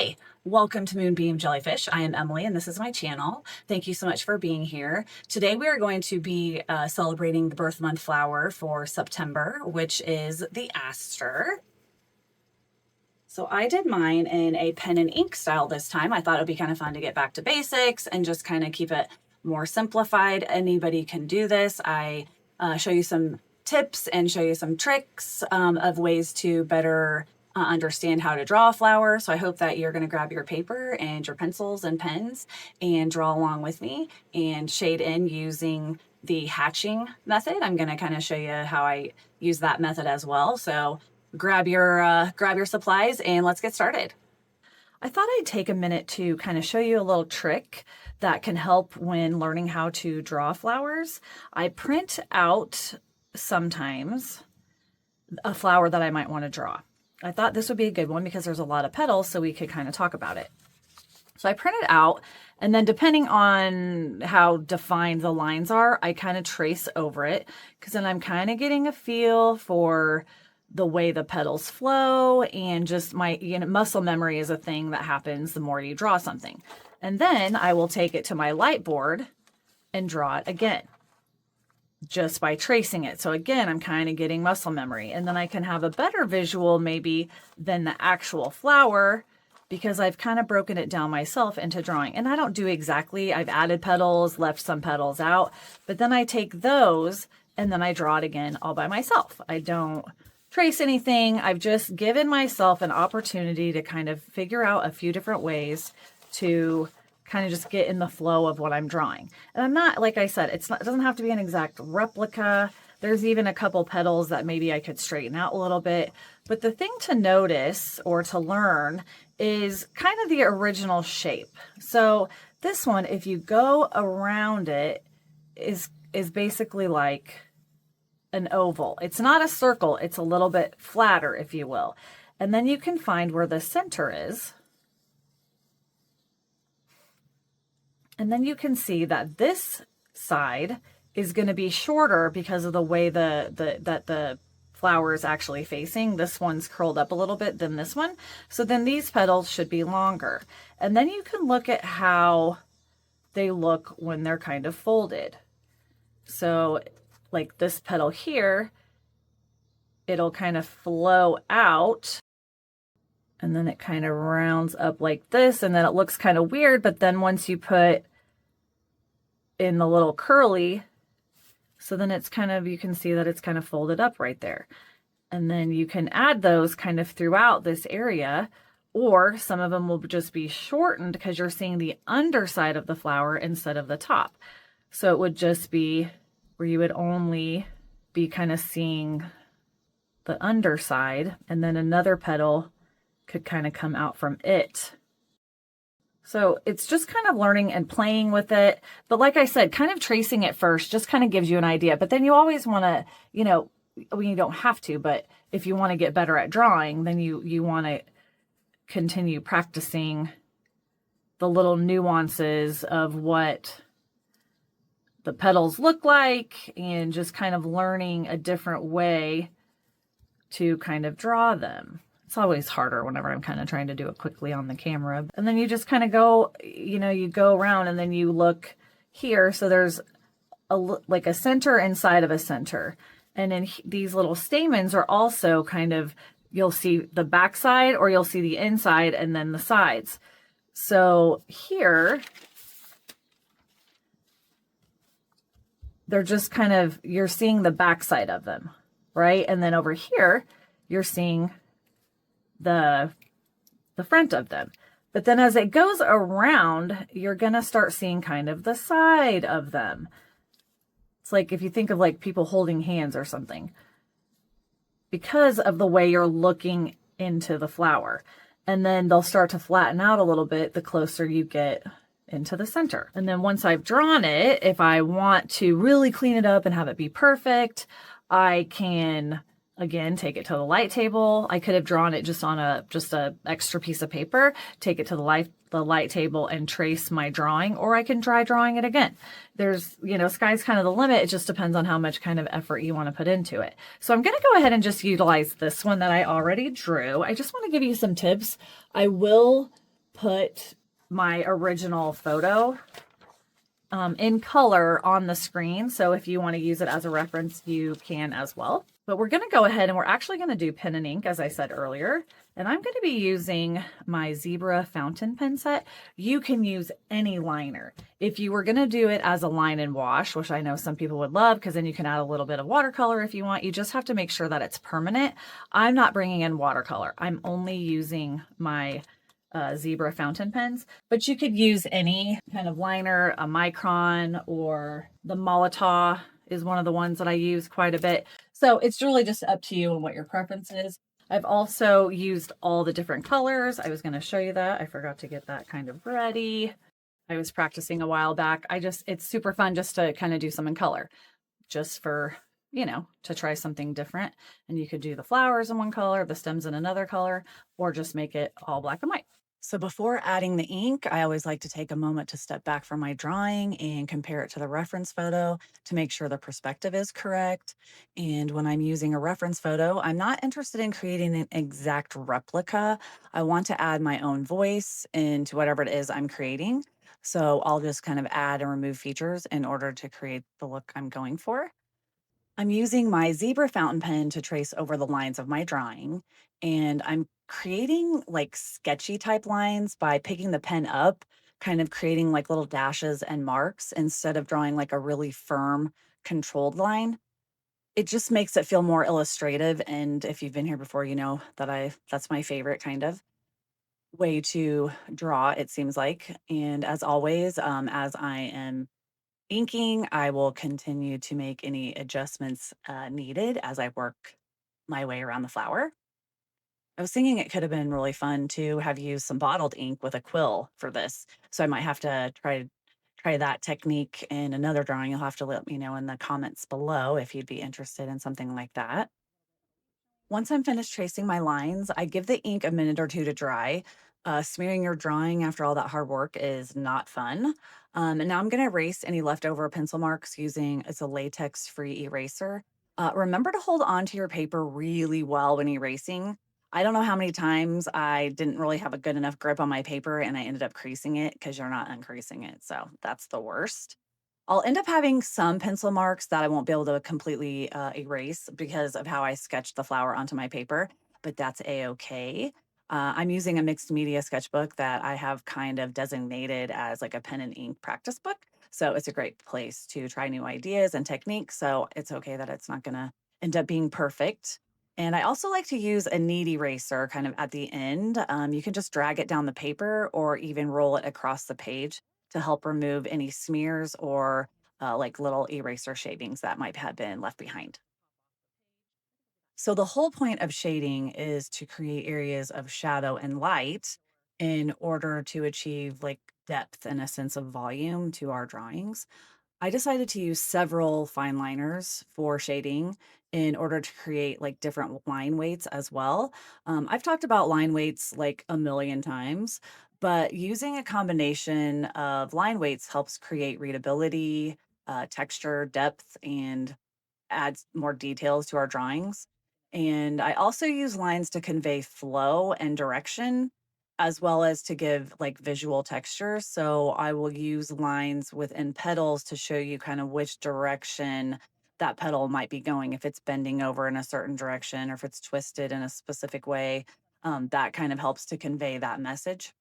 Hey, welcome to Moonbeam Jellyfish. I am Emily and this is my channel. Thank you so much for being here. Today we are going to be celebrating the birth month flower for September, which is the aster. So I did mine in a pen and ink style this time. I thought it would be kind of fun to get back to basics and just kind of keep it more simplified. Anybody can do this. I show you some tips and show you some tricks of ways to better understand how to draw a flower. So I hope that you're going to grab your paper and your pencils and pens and draw along with me and shade in using the hatching method. I'm going to kind of show you how I use that method as well. So grab your supplies and let's get started. I thought I'd take a minute to kind of show you a little trick that can help when learning how to draw flowers. I print out sometimes a flower that I might want to draw. I thought this would be a good one because there's a lot of petals, so we could kind of talk about it. So I print it out, and then depending on how defined the lines are, I kind of trace over it, because then I'm kind of getting a feel for the way the petals flow, and just my muscle memory is a thing that happens the more you draw something. And then I will take it to my light board and draw it again, just by tracing it. So again, I'm kind of getting muscle memory, and then I can have a better visual maybe than the actual flower because I've kind of broken it down myself into drawing. And I don't do exactly, I've added petals, left some petals out, but then I take those and then I draw it again all by myself. I don't trace anything. I've just given myself an opportunity to kind of figure out a few different ways to kind of just get in the flow of what I'm drawing. And I'm not, like I said, it doesn't have to be an exact replica. There's even a couple petals that maybe I could straighten out a little bit. But the thing to notice or to learn is kind of the original shape. So this one, if you go around it, is basically like an oval. It's not a circle. It's a little bit flatter, if you will. And then you can find where the center is. And then you can see that this side is going to be shorter because of the way that the flower is actually facing. This one's curled up a little bit than this one. So then these petals should be longer. And then you can look at how they look when they're kind of folded. So like this petal here, it'll kind of flow out. And then it kind of rounds up like this, and then it looks kind of weird, but then once you put in the little curly, so then it's kind of, you can see that it's kind of folded up right there. And then you can add those kind of throughout this area, or some of them will just be shortened because you're seeing the underside of the flower instead of the top. So it would just be where you would only be kind of seeing the underside, and then another petal could kind of come out from it. So it's just kind of learning and playing with it. But like I said, kind of tracing it first just kind of gives you an idea. But then you always want to, you don't have to, but if you want to get better at drawing, then you want to continue practicing the little nuances of what the petals look like and just kind of learning a different way to kind of draw them. It's always harder whenever I'm kind of trying to do it quickly on the camera. And then you just kind of go, you go around and then you look here. So there's like a center inside of a center. And then these little stamens are also kind of, you'll see the back side or you'll see the inside and then the sides. So here, they're just kind of, you're seeing the back side of them, right? And then over here, you're seeing the front of them. But then as it goes around, you're going to start seeing kind of the side of them. It's like if you think of like people holding hands or something, because of the way you're looking into the flower. And then they'll start to flatten out a little bit the closer you get into the center. And then once I've drawn it, if I want to really clean it up and have it be perfect, I can again take it to the light table. I could have drawn it just on a extra piece of paper, take it to the light table and trace my drawing, or I can try drawing it again. There's, sky's kind of the limit. It just depends on how much kind of effort you want to put into it. So I'm going to go ahead and just utilize this one that I already drew. I just want to give you some tips. I will put my original photo in color on the screen. So if you want to use it as a reference, you can as well. But we're going to go ahead and we're actually going to do pen and ink, as I said earlier. And I'm going to be using my Zebra fountain pen set. You can use any liner. If you were going to do it as a line and wash, which I know some people would love, because then you can add a little bit of watercolor if you want. You just have to make sure that it's permanent. I'm not bringing in watercolor. I'm only using my Zebra fountain pens, but you could use any kind of liner, a micron, or the Molotow is one of the ones that I use quite a bit. So it's really just up to you and what your preference is. I've also used all the different colors. I was going to show you that. I forgot to get that kind of ready. I was practicing a while back. It's super fun just to kind of do some in color, just for, to try something different. And you could do the flowers in one color, the stems in another color, or just make it all black and white. So before adding the ink, I always like to take a moment to step back from my drawing and compare it to the reference photo to make sure the perspective is correct. And when I'm using a reference photo, I'm not interested in creating an exact replica. I want to add my own voice into whatever it is I'm creating. So I'll just kind of add and remove features in order to create the look I'm going for. I'm using my Zebra fountain pen to trace over the lines of my drawing, and I'm creating like sketchy type lines by picking the pen up, kind of creating like little dashes and marks instead of drawing like a really firm, controlled line. It just makes it feel more illustrative. And if you've been here before, you know that that's my favorite kind of way to draw, it seems like. And as always, as I am inking, I will continue to make any adjustments needed as I work my way around the flower. I was thinking it could have been really fun to have used some bottled ink with a quill for this. So I might have to try that technique in another drawing. You'll have to let me know in the comments below if you'd be interested in something like that. Once I'm finished tracing my lines, I give the ink a minute or two to dry. Smearing your drawing after all that hard work is not fun. And now I'm going to erase any leftover pencil marks using it's a latex-free eraser. Remember to hold on to your paper really well when erasing. I don't know how many times I didn't really have a good enough grip on my paper and I ended up creasing it because you're not uncreasing it. So that's the worst. I'll end up having some pencil marks that I won't be able to completely erase because of how I sketched the flower onto my paper, but that's a-okay. I'm using a mixed media sketchbook that I have kind of designated as like a pen and ink practice book. So it's a great place to try new ideas and techniques. So it's okay that it's not going to end up being perfect. And I also like to use a knead eraser kind of at the end. You can just drag it down the paper or even roll it across the page to help remove any smears or like little eraser shavings that might have been left behind. So the whole point of shading is to create areas of shadow and light in order to achieve like depth and a sense of volume to our drawings. I decided to use several fine liners for shading in order to create like different line weights as well. I've talked about line weights like a million times, but using a combination of line weights helps create readability, texture, depth, and adds more details to our drawings. And I also use lines to convey flow and direction, as well as to give like visual texture. So I will use lines within petals to show you kind of which direction that petal might be going, if it's bending over in a certain direction or if it's twisted in a specific way. That kind of helps to convey that message.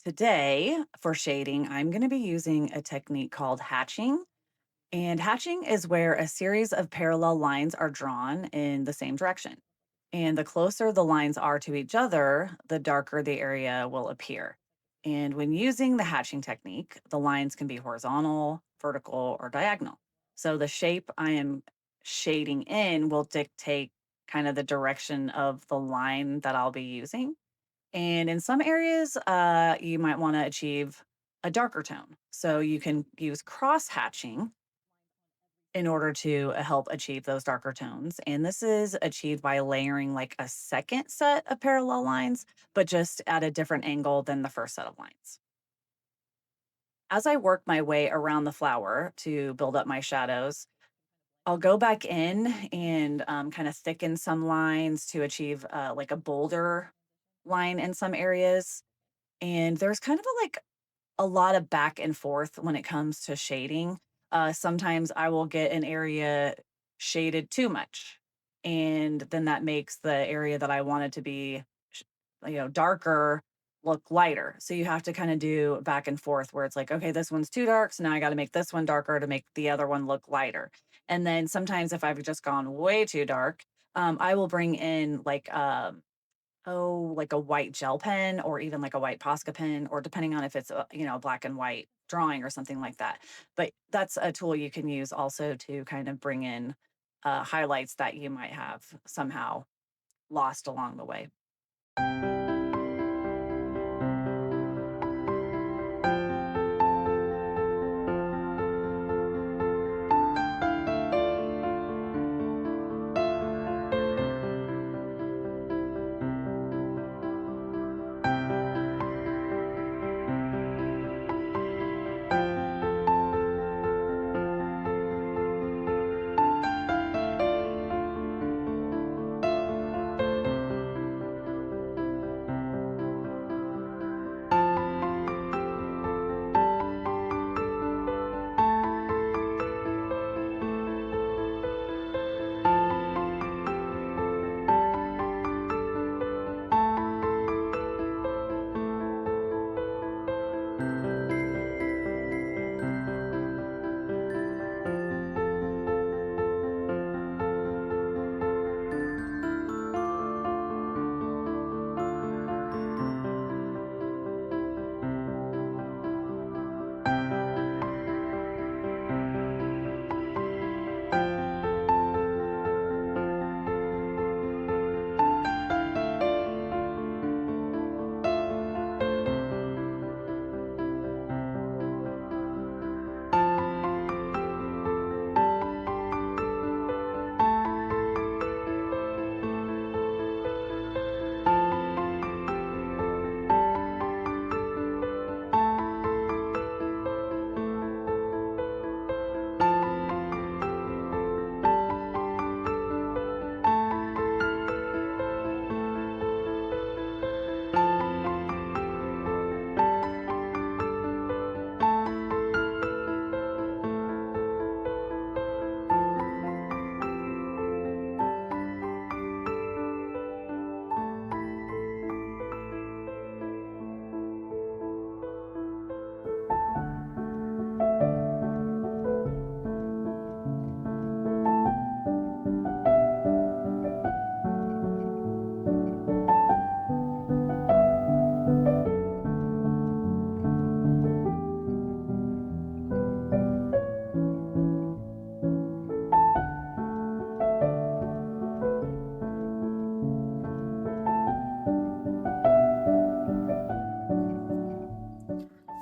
Today, for shading, I'm going to be using a technique called hatching. And hatching is where a series of parallel lines are drawn in the same direction. And the closer the lines are to each other, the darker the area will appear. And when using the hatching technique, the lines can be horizontal, vertical, or diagonal. So the shape I am shading in will dictate kind of the direction of the line that I'll be using. And in some areas, you might want to achieve a darker tone. So you can use cross hatching in order to help achieve those darker tones. And this is achieved by layering like a second set of parallel lines, but just at a different angle than the first set of lines. As I work my way around the flower to build up my shadows, I'll go back in and kind of thicken some lines to achieve like a bolder line in some areas. And there's kind of a lot of back and forth when it comes to shading. Sometimes I will get an area shaded too much, and then that makes the area that I wanted to be, sh- darker look lighter. So you have to kind of do back and forth where it's like, okay, this one's too dark, so now I got to make this one darker to make the other one look lighter. And then sometimes if I've just gone way too dark, I will bring in like a white gel pen or even like a white Posca pen, or depending on if it's a, black and white drawing or something like that. But that's a tool you can use also to kind of bring in highlights that you might have somehow lost along the way.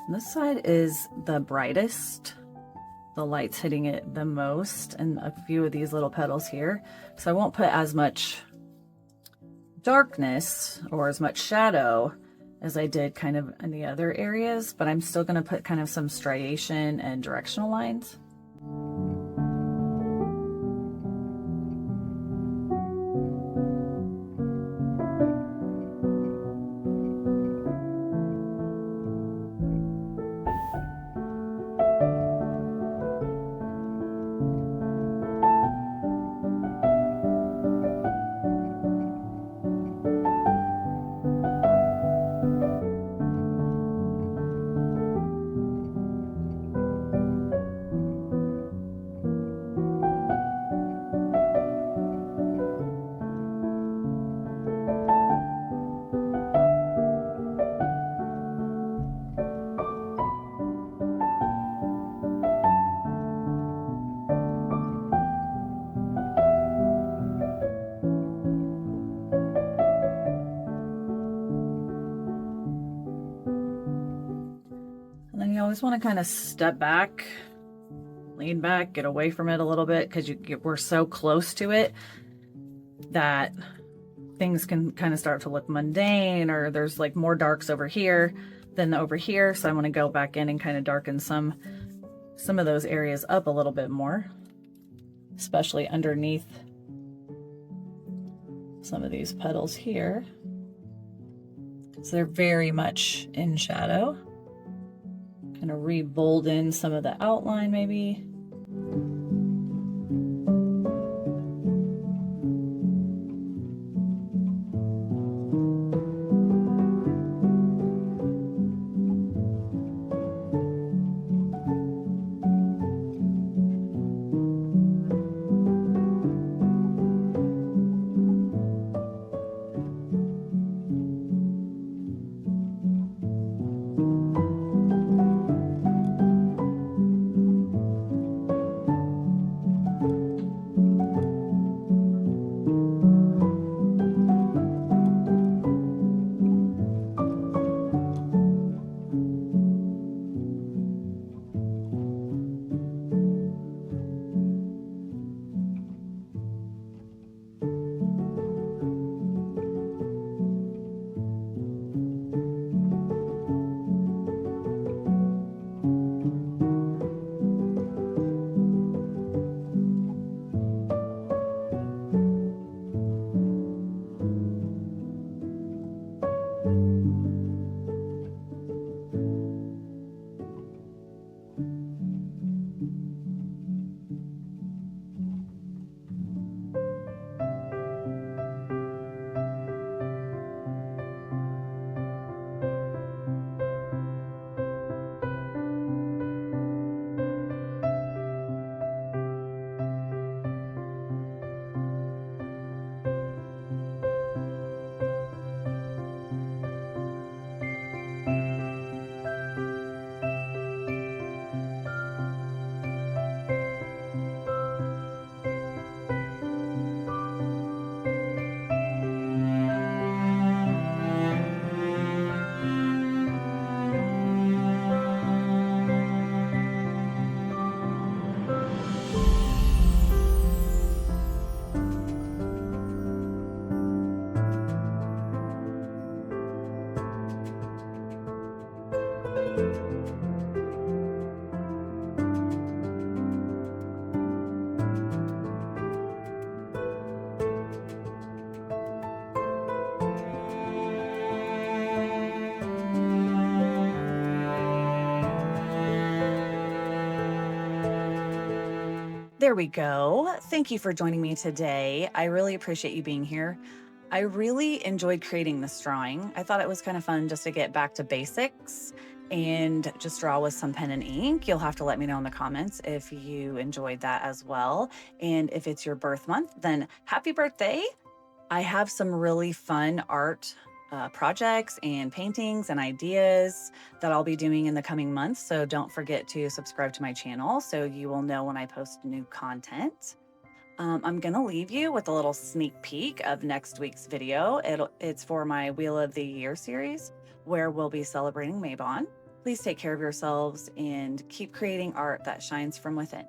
This side is the brightest. The light's hitting it the most, and a few of these little petals here. So I won't put as much darkness or as much shadow as I did kind of in the other areas, but I'm still going to put kind of some striation and directional lines. You always want to kind of step back, lean back, get away from it a little bit, because we're so close to it that things can kind of start to look mundane, or there's like more darks over here than over here. So I want to go back in and kind of darken some of those areas up a little bit more, especially underneath some of these petals here. So they're very much in shadow. Kind of re-bolden some of the outline maybe. There we go. Thank you for joining me today. I really appreciate you being here. I really enjoyed creating this drawing. I thought it was kind of fun just to get back to basics and just draw with some pen and ink. You'll have to let me know in the comments if you enjoyed that as well. And if it's your birth month, then happy birthday. I have some really fun art projects and paintings and ideas that I'll be doing in the coming months. So don't forget to subscribe to my channel so you will know when I post new content. I'm gonna leave you with a little sneak peek of next week's video. It's for my Wheel of the Year series, where we'll be celebrating Mabon. Please take care of yourselves and keep creating art that shines from within.